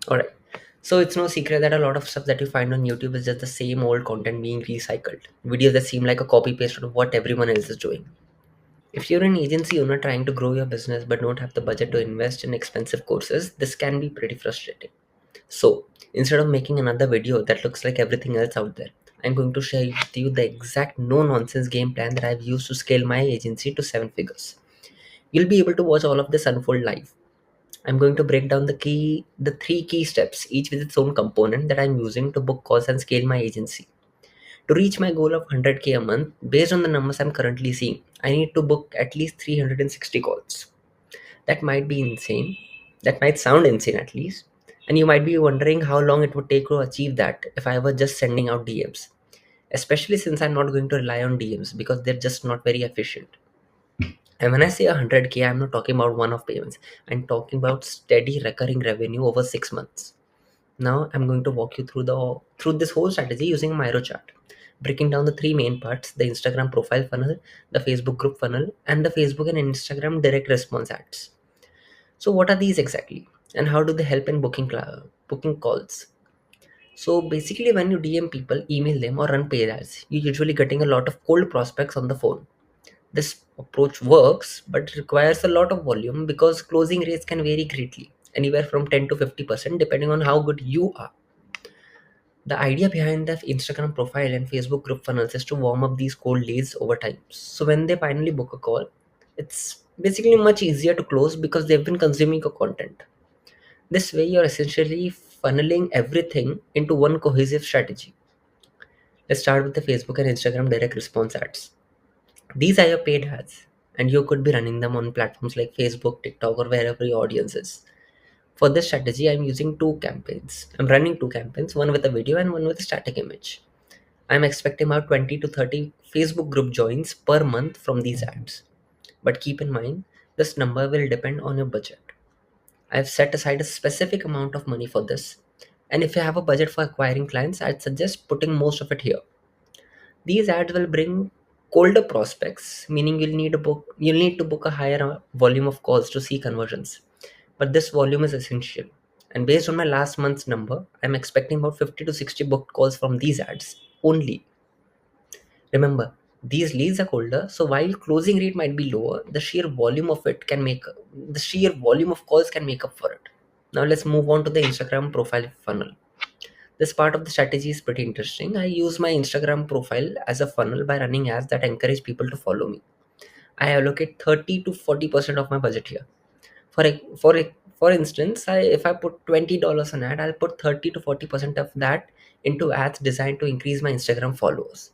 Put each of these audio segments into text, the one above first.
Alright. So it's no secret that a lot of stuff that you find on YouTube is just the same old content being recycled. Videos that seem like a copy paste of what everyone else is doing. If you're an agency owner trying to grow your business but don't have the budget to invest in expensive courses, this can be pretty frustrating. So, instead of making another video that looks like everything else out there, I'm going to share with you the exact no nonsense game plan that I've used to scale my agency to 7 figures. You'll be able to watch all of this unfold live. I'm going to break down the three key steps, each with its own component that I'm using to book calls and scale my agency. To reach my goal of 100k a month, based on the numbers I'm currently seeing, I need to book at least 360 calls. That might be insane. That might sound insane at least. And you might be wondering how long it would take to achieve that if I were just sending out DMs. Especially since I'm not going to rely on DMs because they're just not very efficient. And when I say 100k, I'm not talking about one off payments. I'm talking about steady recurring revenue over 6 months. Now I'm going to walk you through this whole strategy using Miro chart, breaking down the three main parts: the Instagram profile funnel, the Facebook group funnel, and the Facebook and Instagram direct response ads. So what are these exactly? And how do they help in booking calls? So basically when you DM people, email them or run paid ads, you're usually getting a lot of cold prospects on the phone. This approach works, but it requires a lot of volume because closing rates can vary greatly, anywhere from 10 to 50% depending on how good you are. The idea behind the Instagram profile and Facebook group funnels is to warm up these cold leads over time. So when they finally book a call, it's basically much easier to close because they've been consuming your content. This way, you're essentially funneling everything into one cohesive strategy. Let's start with the Facebook and Instagram direct response ads. These are your paid ads, and you could be running them on platforms like Facebook, TikTok, or wherever your audience is. For this strategy, I'm using two campaigns. I'm running two campaigns, one with a video and one with a static image. I'm expecting about 20 to 30 Facebook group joins per month from these ads. But keep in mind, this number will depend on your budget. I've set aside a specific amount of money for this. And if you have a budget for acquiring clients, I'd suggest putting most of it here. These ads will bring colder prospects, meaning you'll need to book a higher volume of calls to see conversions. But this volume is essential. And based on my last month's number, I'm expecting about 50 to 60 booked calls from these ads only. Remember, these leads are colder, so while closing rate might be lower, the sheer volume of calls can make up for it. Now let's move on to the Instagram profile funnel. This part of the strategy is pretty interesting. I use my Instagram profile as a funnel by running ads that encourage people to follow me. I allocate 30 to 40% of my budget here. For instance, if I put $20 an ad, I'll put 30 to 40% of that into ads designed to increase my Instagram followers.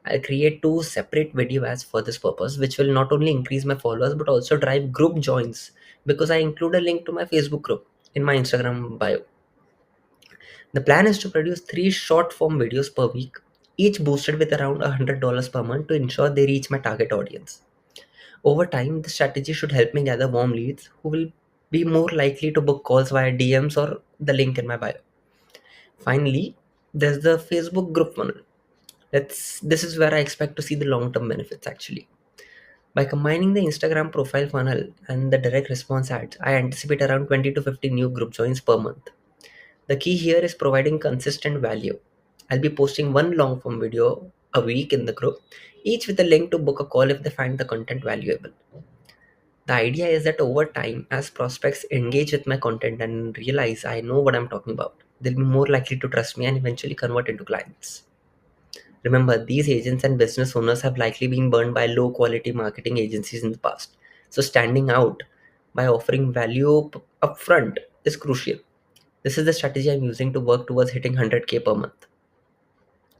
I'll create two separate video ads for this purpose, which will not only increase my followers but also drive group joins because I include a link to my Facebook group in my Instagram bio. The plan is to produce three short form videos per week, each boosted with around $100 per month to ensure they reach my target audience. Over time, the strategy should help me gather warm leads who will be more likely to book calls via DMs or the link in my bio. Finally, there's the Facebook group funnel. This is where I expect to see the long term benefits actually. By combining the Instagram profile funnel and the direct response ads, I anticipate around 20 to 50 new group joins per month. The key here is providing consistent value. I'll be posting one long form video a week in the group, each with a link to book a call if they find the content valuable. The idea is that over time, as prospects engage with my content and realize I know what I'm talking about, they'll be more likely to trust me and eventually convert into clients. Remember, these agents and business owners have likely been burned by low quality marketing agencies in the past. So, standing out by offering value upfront is crucial. This is the strategy I'm using to work towards hitting 100k per month.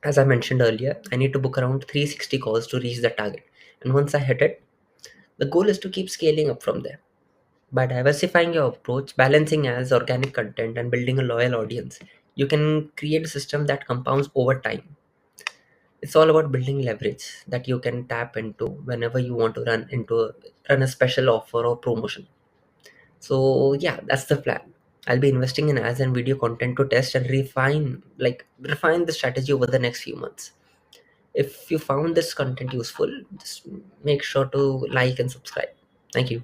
As I mentioned earlier, I need to book around 360 calls to reach the target. And once I hit it, the goal is to keep scaling up from there. By diversifying your approach, balancing as organic content, and building a loyal audience, you can create a system that compounds over time. It's all about building leverage that you can tap into whenever you want to run a special offer or promotion. So yeah, that's the plan. I'll be investing in ads and video content to test and refine the strategy over the next few months. If you found this content useful, just make sure to like and subscribe. Thank you.